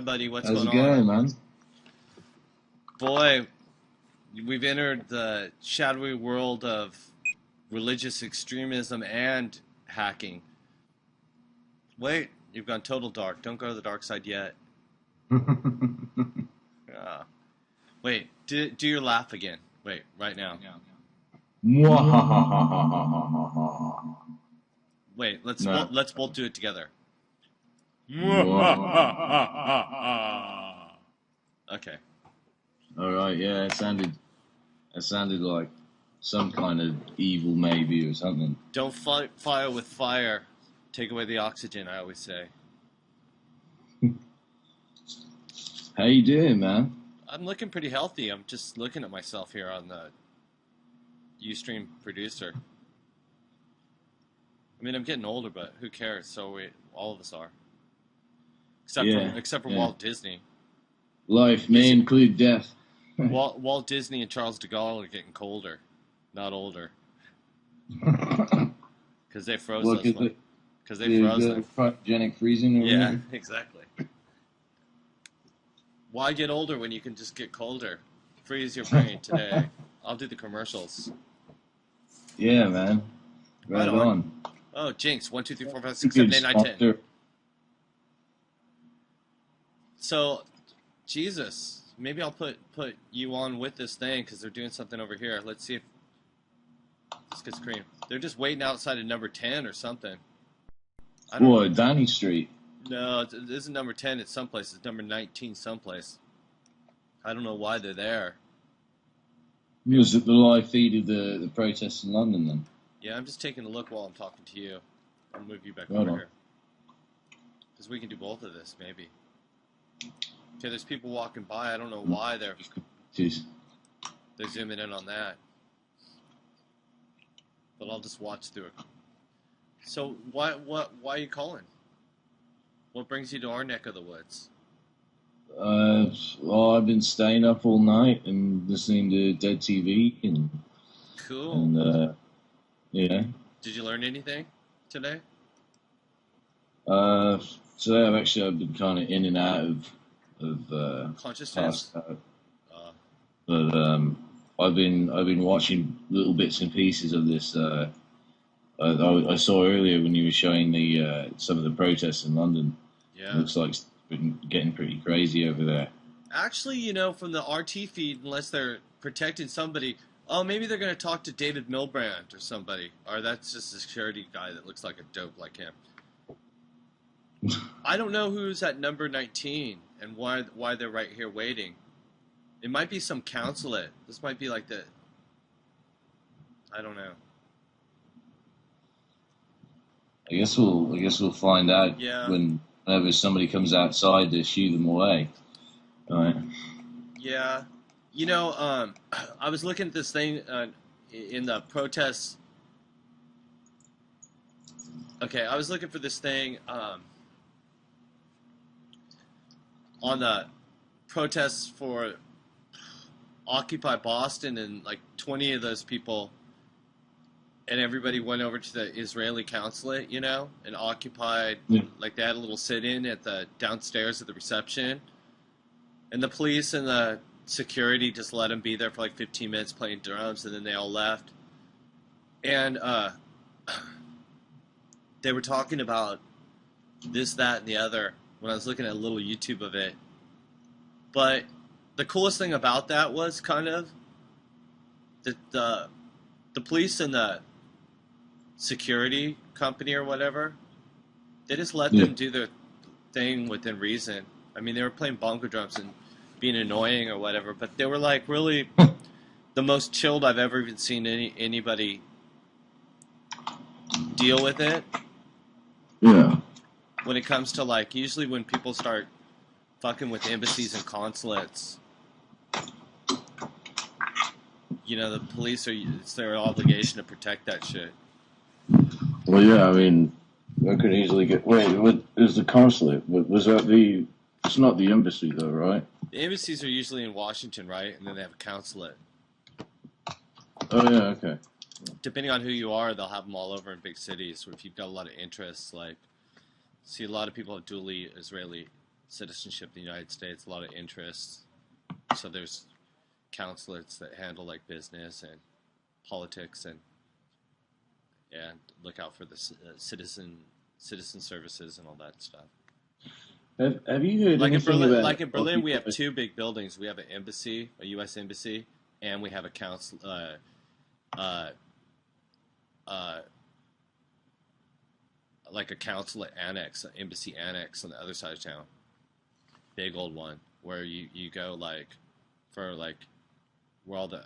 Hi, buddy. What's How's going it on? going, man? Boy, we've entered the shadowy world of religious extremism and hacking. Wait, you've gone total dark. Don't go to the dark side yet. Uh, wait, do your laugh again. Wait, right now. Mwahahahahaha. Wait, let's No. let's both do it together. Mwahahahaha. Okay. All right, yeah, it sounded like some kind of evil maybe or something. Don't fight fire with fire. Take away the oxygen, I always say. How you doing, man? I'm looking pretty healthy. I'm just looking at myself here on the ustream producer. I mean, I'm getting older, but who cares? So all of us are, Yeah, except for yeah. Walt Disney. Life may include death. Walt Disney and Charles de Gaulle are getting colder, not older, because they froze What, us. Because they froze the them. cryogenic freezing or Yeah, whatever? exactly. Why get older when you can just get colder? Freeze your brain today. I'll do the commercials. Yeah, man. Right Right on. on. Oh, Jinx! 1, 2, 3, 4, 5, 6, 7, Good 8, 9, 10. sponsor. So, Jesus, maybe I'll put you on with this thing because they're doing something over here. Let's see if this gets cream. They're just waiting outside of number 10 or something. I don't know. What, Downing Street? No, it isn't number 10 at someplace. It's number 19 someplace. I don't know why they're there. Was it the live feed of the protests in London then? Yeah, I'm just taking a look while I'm talking to you. I'll move you back Right over on. here. Because we can do both of this, maybe. Okay, there's people walking by. I don't know why they're Jeez. zooming in on that. But I'll just watch through it. So why are you calling? What brings you to our neck of the woods? Well, I've been staying up all night and listening to Dead TV Cool. and yeah. Did you learn anything today? Today I've been kind of in and out of Consciousness? passed out, Uh, but I've been watching little bits and pieces of this. I saw earlier when you were showing the some of the protests in London. It yeah. looks like it's been getting pretty crazy over there. Actually, from the RT feed, unless they're protecting somebody, oh, maybe they're going to talk to David Milbrandt or somebody. Or that's just a security guy that looks like a dope like him. I don't know who's at number 19 and why they're right here waiting. It might be some consulate. This might be like I don't know. I guess we'll find out Yeah. whenever somebody comes outside to shoo them away. All right. Yeah. I was looking at this thing in the protests. Okay, I was looking for this thing on the protests for Occupy Boston, and like 20 of those people and everybody went over to the Israeli consulate, and occupied, Yeah. like they had a little sit-in at the downstairs at the reception. And the police and the security just let them be there for like 15 minutes playing drums, and then they all left. And they were talking about this, that, and the other when I was looking at a little YouTube of it. But the coolest thing about that was kind of that the police and the security company or whatever, they just let Yeah. them do their thing within reason. I mean, they were playing bongo drums and being annoying or whatever, but they were like really the most chilled I've ever even seen anybody deal with it. Yeah. When it comes to like, usually when people start fucking with embassies and consulates, the police it's their obligation to protect that shit. Well, yeah. I mean, I could easily get. Wait, what is the consulate? Was that the? It's not the embassy, though, right? The embassies are usually in Washington, right? And then they have a consulate. Oh yeah. Okay. Depending on who you are, they'll have them all over in big cities. Or if you've got a lot of interests, like, see a lot of people have dually Israeli citizenship in the United States, a lot of interests. So there's consulates that handle like business and politics and look out for the citizen services and all that stuff. Have you heard Like in anything Berlin, about? like in Berlin, we have two big buildings. We have an embassy, a U.S. embassy, and we have a like a consulate annex, an embassy annex on the other side of town. Big old one where you go like for like where all the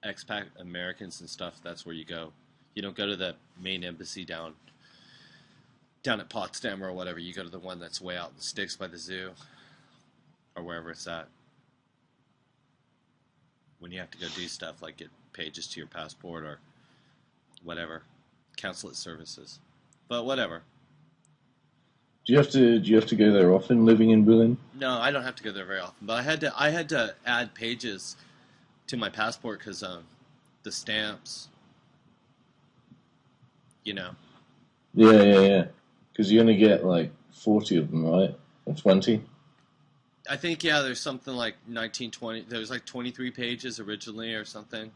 expat Americans and stuff. That's where you go. You don't go to the main embassy down at Potsdam or whatever. You go to the one that's way out in the sticks by the zoo or wherever it's at. When you have to go do stuff like get pages to your passport or whatever, consulate services. But whatever. Do you have to go there often living in Berlin? No, I don't have to go there very often. But I had to add pages to my passport because the stamps. You know. Yeah. Because you only get like 40 of them, right? Or 20? I think, there's something like 19, 20. There was like 23 pages originally or something.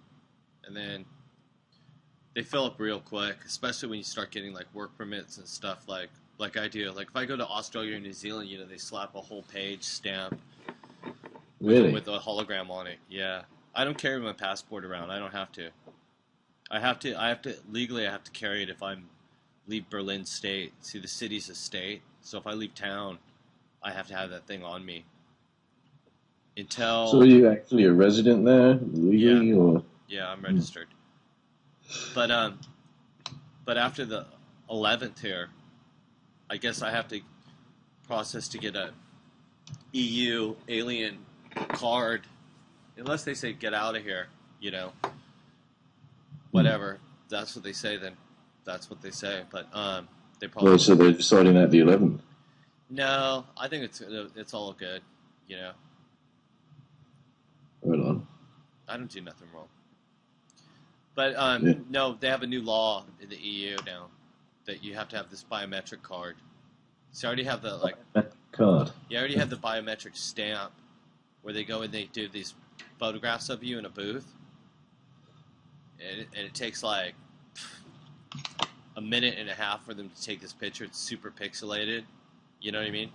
And then they fill up real quick, especially when you start getting like work permits and stuff like I do. Like if I go to Australia or New Zealand, they slap a whole page stamp with a hologram on it. Yeah. I don't carry my passport around. I don't have to. Legally I have to carry it if I'm leave Berlin state. See, the city's a state, so if I leave town, I have to have that thing on me. So are you actually a resident there, legally, or? Yeah, I'm registered. But after the 11th here, I guess I have to process to get a EU alien card, unless they say get out of here, whatever. That's what they say, then that's what they say. But they probably. Well, so they're deciding at the 11th. No, I think it's all good, Right on. I don't do nothing wrong. But no, they have a new law in the EU now that you have to have this biometric card. So I already have the card. Yeah, I already have the biometric stamp where they go and they do these photographs of you in a booth, and it takes like a minute and a half for them to take this picture. It's super pixelated. You know what I mean?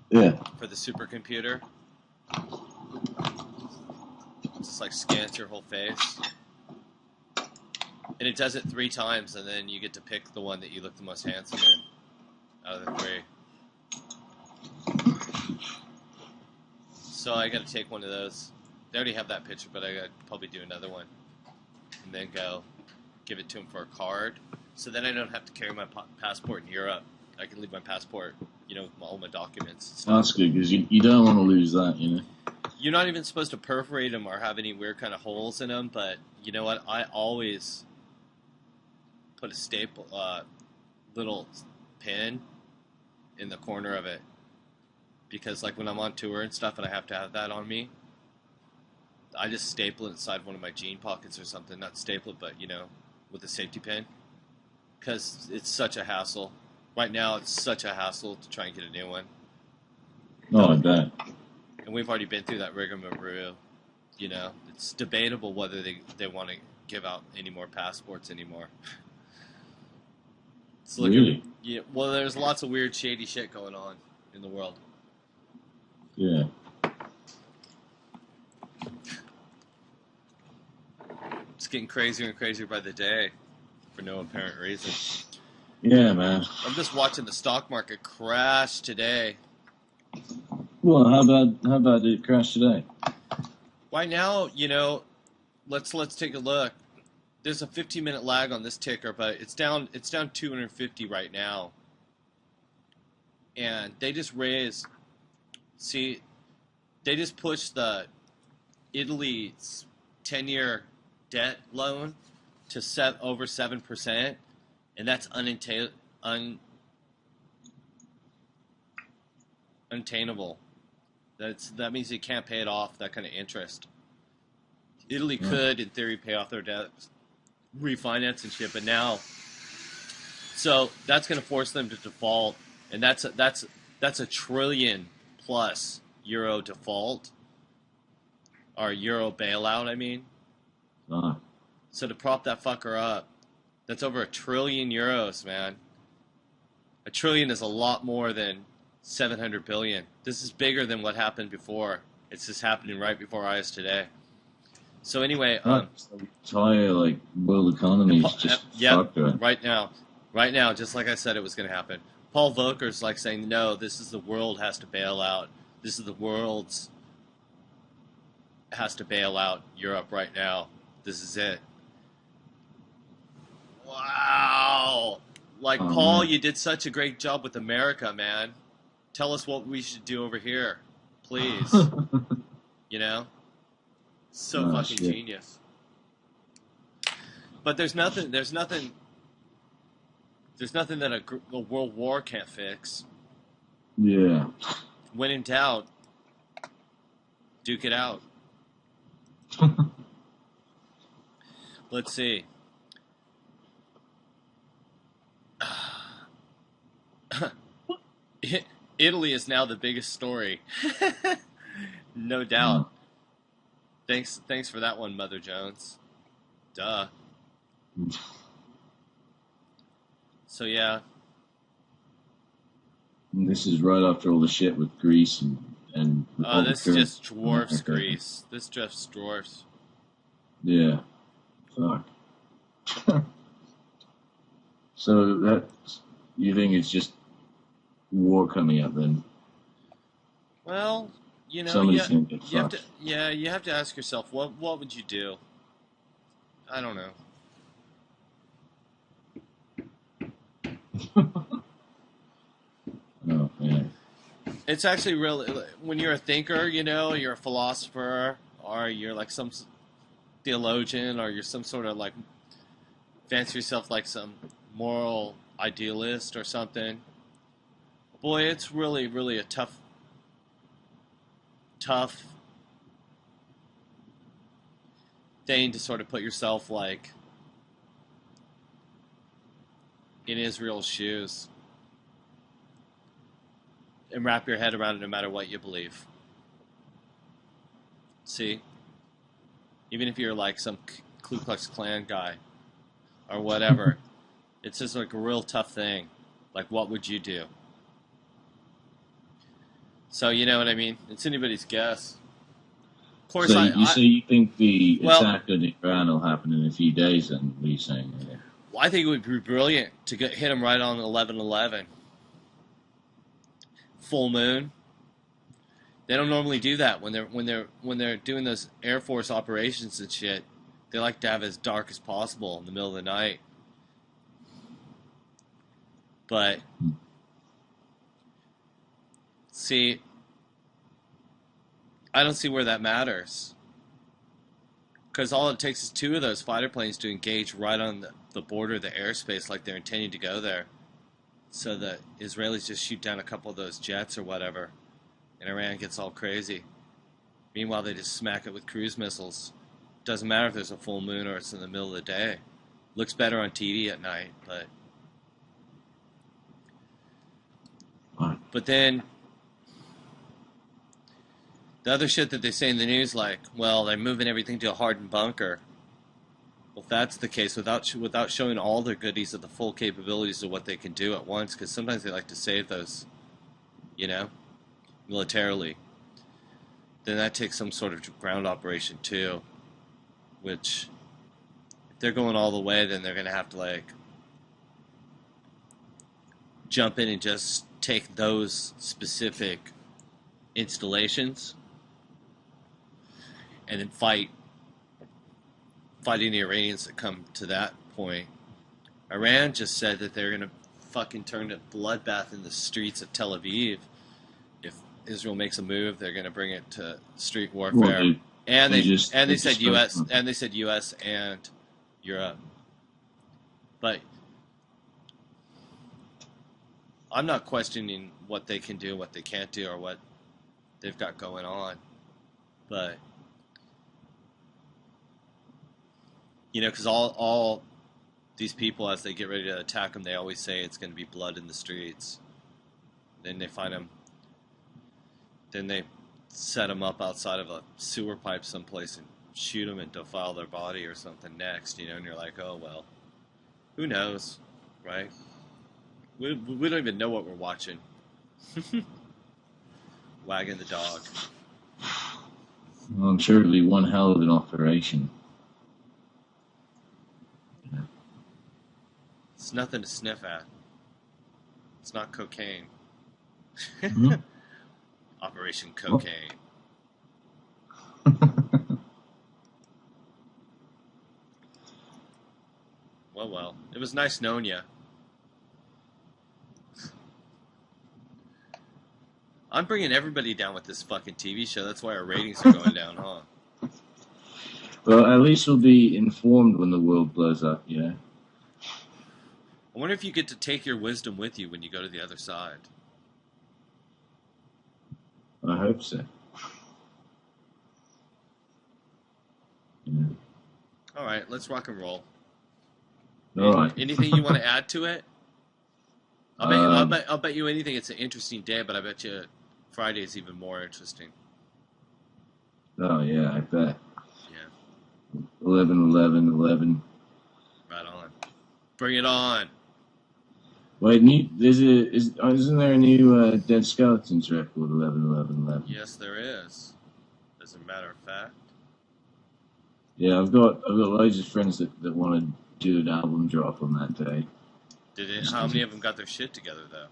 Yeah. For the supercomputer. It's like scans your whole face. And it does it 3 times, and then you get to pick the one that you look the most handsome in out of the 3. So I got to take one of those. They already have that picture, but I got to probably do another one. And then go give it to them for a card. So then I don't have to carry my passport in Europe. I can leave my passport, all my documents and stuff. That's good, because you don't want to lose that, You're not even supposed to perforate them or have any weird kind of holes in them, but you know what? I always put a staple, little pin in the corner of it. Because like when I'm on tour and stuff and I have to have that on me, I just staple it inside one of my jean pockets or something. Not staple it, but, with a safety pin. Because it's such a hassle. Right now, it's such a hassle to try and get a new one. Oh, I bet. And we've already been through that rigmarole. It's debatable whether they want to give out any more passports anymore. It's looking, really? Yeah. Well, there's lots of weird, shady shit going on in the world. Yeah. It's getting crazier and crazier by the day, for no apparent reason. Yeah, man. I'm just watching the stock market crash today. Well, how about did it crash today? Right now, let's take a look. There's a 15-minute lag on this ticker, but it's down 250 right now. And they just raised. See, they just pushed the Italy's 10-year debt loan to over 7%, and that's unattainable. That means you can't pay it off, that kind of interest. Italy could, in theory, pay off their debts, refinance and shit, but now, so that's going to force them to default, and that's $1 trillion plus euro default, or euro bailout, I mean. Ah. So to prop that fucker up, that's over €1 trillion, man. $1 trillion is a lot more than 700 billion. This is bigger than what happened before. It's just happening right before our eyes today. So anyway, the entire like world economy is just fucked, right? Right now, just like I said, it was going to happen. Paul Volcker's like saying, no, this is the world has to bail out. This is the world's has to bail out Europe right now. This is it. Wow. Like, Paul, man, you did such a great job with America, man. Tell us what we should do over here, please. You know? So fucking shit. Genius. But there's nothing that a world war can't fix. Yeah. When in doubt, duke it out. Let's see. Italy is now the biggest story. No doubt. Thanks for that one, Mother Jones. Duh. So yeah. And this is right after all the shit with Greece and this just dwarfs Greece. This just dwarfs. Yeah. Fuck. So that you think it's just war coming up then? Well, you know, somebody's gonna get fucked. You have to ask yourself, what would you do? I don't know. Oh man. It's actually really, when you're a thinker, you know, you're a philosopher, or you're like some theologian, or you're some sort of like fancy yourself like some moral idealist or something. Boy, it's really, really a tough thing to sort of put yourself like in Israel's shoes and wrap your head around it no matter what you believe. See? Even if you're like some Ku Klux Klan guy or whatever, it's just like a real tough thing. Like, what would you do? So, you know what I mean? It's anybody's guess. Of course, so you think the attack on Iran will happen in a few days, then? What are you saying? Yeah. Well, I think it would be brilliant to hit them right on 11/11. Full moon. They don't normally do that when they're doing those Air Force operations and shit. They like to have it as dark as possible in the middle of the night. But see, I don't see where that matters. Because all it takes is 2 of those fighter planes to engage right on the border of the airspace like they're intending to go there. So the Israelis just shoot down a couple of those jets or whatever. And Iran gets all crazy. Meanwhile, they just smack it with cruise missiles. Doesn't matter if there's a full moon or it's in the middle of the day. Looks better on TV at night, but then the other shit that they say in the news, like, well, they're moving everything to a hardened bunker. Well, if that's the case, without showing all their goodies of the full capabilities of what they can do at once, because sometimes they like to save those, you know, militarily, then that takes some sort of ground operation too, which, if they're going all the way, then they're going to have to, like, jump in and just take those specific installations and then fight any Iranians that come to that point. Iran just said that they're going to fucking turn a bloodbath in the streets of Tel Aviv. If Israel makes a move, they're going to bring it to street warfare. Well, they said US and Europe. But I'm not questioning what they can do, what they can't do, or what they've got going on. But, you know, because all these people, as they get ready to attack them, they always say it's going to be blood in the streets. Then they find them Then they set them up outside of a sewer pipe someplace and shoot them and defile their body or something next, you know, and you're like, oh, well, who knows, right? We don't even know what we're watching. Wagging the dog. Well, I'm sure it'll be one hell of an operation. Yeah. It's nothing to sniff at. It's not cocaine. Mm-hmm. Operation Cocaine. Well. It was nice knowing you. I'm bringing everybody down with this fucking TV show. That's why our ratings are going down, huh? Well, at least we'll be informed when the world blows up, you know? I wonder if you get to take your wisdom with you when you go to the other side. I hope so. Yeah. All right, let's rock and roll. All right. Anything you want to add to it? I'll bet you anything. It's an interesting day, but I bet you Friday is even more interesting. Oh yeah, I bet. Yeah. 11/11/11. Right on. Bring it on. Wait, isn't there a new Dead Skeletons record? 11/11/11. Yes, there is. As a matter of fact. Yeah, I've got loads of friends that want to do an album drop on that day. How many of them got their shit together though?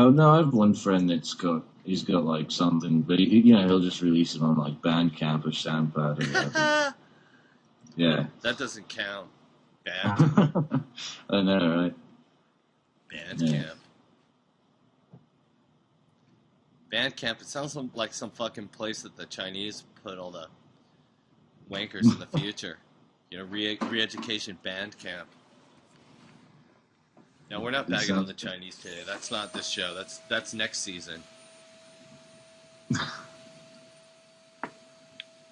No, I have one friend he's got like something, but he'll just release it on like Bandcamp or SoundCloud or whatever. Yeah. That doesn't count. Band. I know, right? Bandcamp. Yeah. Bandcamp. It sounds like some fucking place that the Chinese put all the wankers in the future. You know, re-education Bandcamp. No, we're not bagging on the Chinese today. That's not this show. That's next season.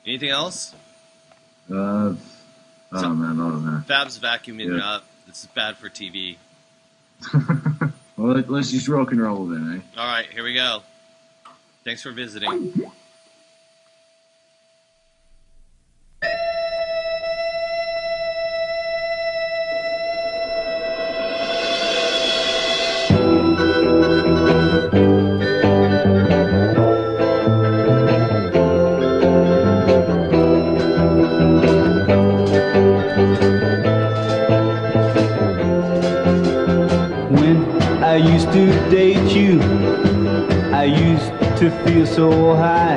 Anything else? Man, I don't know. Fab's vacuuming it up. This is bad for TV. Well, let's just rock and roll then, eh? All right, here we go. Thanks for visiting. I used to date you, I used to feel so high.